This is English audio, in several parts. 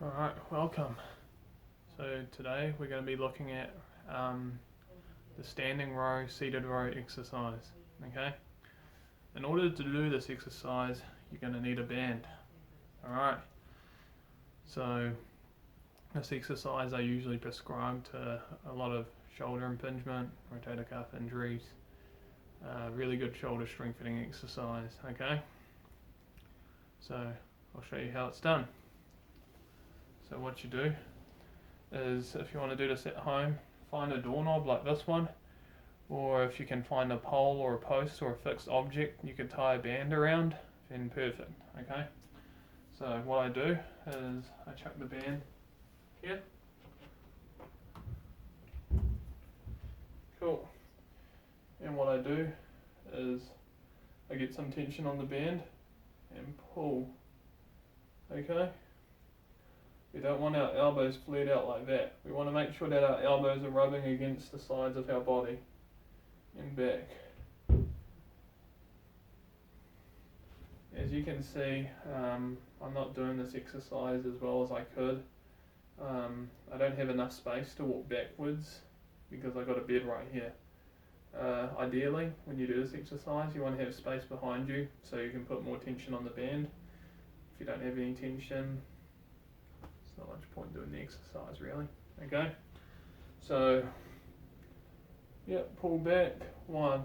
Alright, welcome. So today we're going to be looking at the standing row, seated row exercise. Okay? In order to do this exercise, you're going to need a band. Alright? So this exercise I usually prescribe to a lot of shoulder impingement, rotator cuff injuries. Really good shoulder strengthening exercise. Okay? So I'll show you how it's done. So what you do is, if you want to do this at home, find a doorknob like this one, or if you can find a pole or a post or a fixed object you could tie a band around, then perfect. Okay, so what I do is I chuck the band here. Cool. And what I do is I get some tension on the band and pull. Okay, we don't want our elbows flared out like that. We want to make sure that our elbows are rubbing against the sides of our body and back. As you can see, I'm not doing this exercise as well as I could. I don't have enough space to walk backwards because I got a bed right here. Ideally, when you do this exercise, you want to have space behind you so you can put more tension on the band. If you don't have any tension, there's not much point doing the exercise really. Okay, so pull back, 1,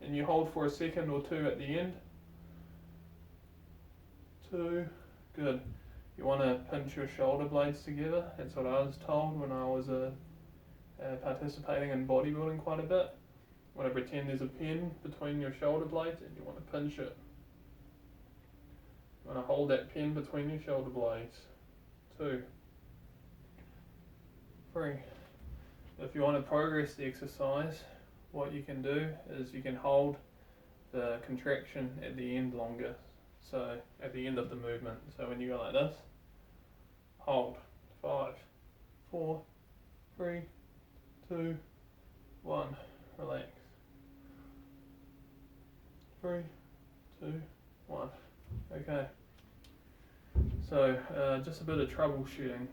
and you hold for a second or 2 at the end. 2, good. You want to pinch your shoulder blades together. That's what I was told when I was participating in bodybuilding quite a bit. You want to pretend there's a pin between your shoulder blades and you want to pinch it. You want to hold that pin between your shoulder blades. 2, 3. If you want to progress the exercise, what you can do is you can hold the contraction at the end longer. So at the end of the movement. So when you go like this, hold. 5, 4, 3, 2, 1. Relax. 3, 2, 1. Okay. So just a bit of troubleshooting,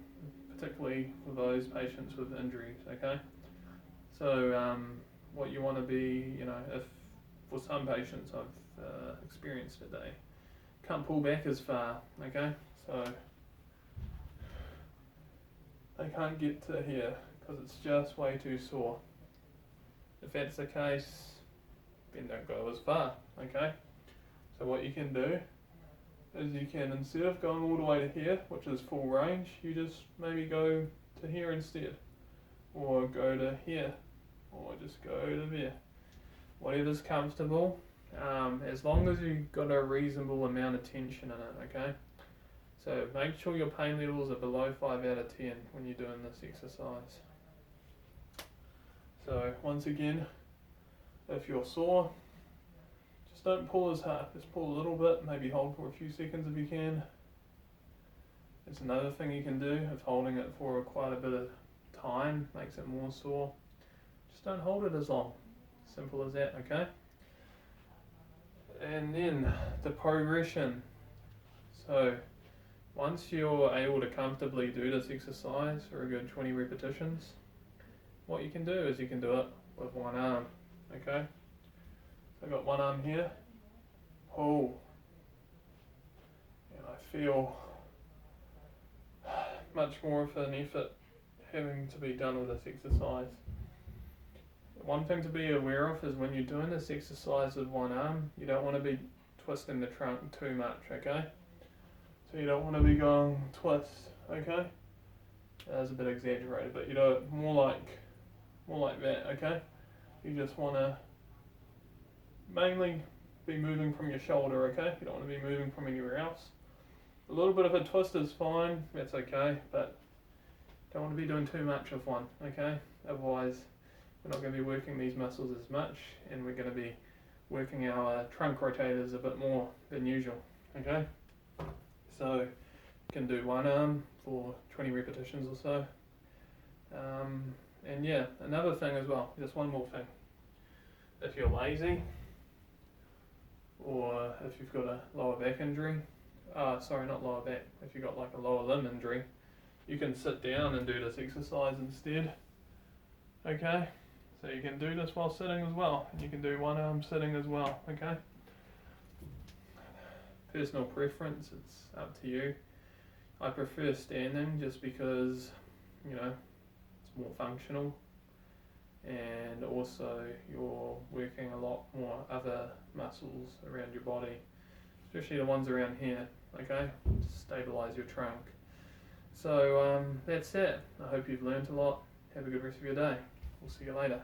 particularly for those patients with injuries. Okay. So what you want to be, if for some patients I've experienced it, they can't pull back as far. Okay. So they can't get to here because it's just way too sore. If that's the case, then don't go as far. Okay. So what you can do is you can, instead of going all the way to here, which is full range, you just maybe go to here instead, or go to here, or just go to there. Whatever's comfortable, as long as you've got a reasonable amount of tension in it. Okay. So make sure your pain levels are below 5 out of 10 when you're doing this exercise. So once again, if you're sore, just don't pull as hard. Just pull a little bit, maybe hold for a few seconds if you can. It's another thing you can do if holding it for quite a bit of time makes it more sore. Just don't hold it as long. Simple as that, okay? And then the progression. So once you're able to comfortably do this exercise for a good 20 repetitions, what you can do is you can do it with one arm. Okay? So I've got one arm here, pull, and I feel much more of an effort having to be done with this exercise. One thing to be aware of is when you're doing this exercise with one arm, you don't want to be twisting the trunk too much, okay? So you don't want to be going twist, okay? That's a bit exaggerated, but you do it more like that, okay? You just want to mainly be moving from your shoulder, okay? You don't want to be moving from anywhere else. A little bit of a twist is fine, that's okay, but don't want to be doing too much of one, okay? Otherwise, we're not going to be working these muscles as much, and we're going to be working our trunk rotators a bit more than usual, okay? So you can do one arm for 20 repetitions or so. And yeah, another thing as well, just one more thing. If you're lazy, or if you've got a lower back injury, sorry, not lower back, if you've got like a lower limb injury, you can sit down and do this exercise instead. Okay, so you can do this while sitting as well. You can do one arm sitting as well. Okay. Personal preference, it's up to you. I prefer standing just because, you know, it's more functional, and also you're working a lot more other muscles around your body, especially the ones around here, okay, to stabilize your trunk. So that's it. I hope you've learned a lot. Have a good rest of your day. We'll see you later.